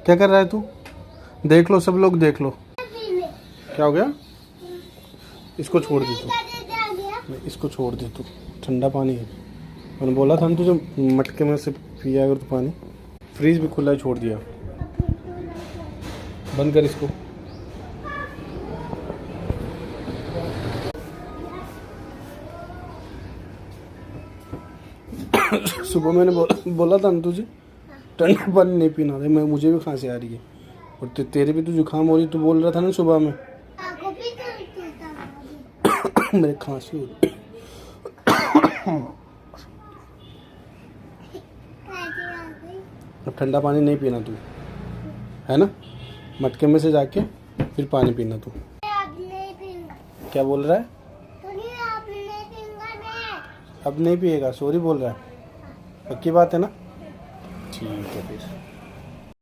क्या कर रहा है तू? देख लो, सब लोग देख लो। क्या हो गया? इसको छोड़ दे तू, इसको छोड़ दे तू। ठंडा पानी है। मैंने बोला था ना तुझे मटके में से पिया अगर तो पानी। फ्रीज भी खुला ही छोड़ दिया। बंद कर इसको। सुबह मैंने बोला था ना तुझे ठंडा पानी नहीं पीना है। मैं मुझे भी खांसी आ रही है और तेरे भी तो जुकाम हो रही। तू बोल रहा था ना सुबह में मेरे खांसी हो रही। अब ठंडा पानी नहीं पीना तू, है ना? मटके में से जाके फिर पानी पीना तू। क्या बोल रहा है? अब नहीं पिएगा? सॉरी बोल रहा है? पक्की बात है ना? ठीक है फिर।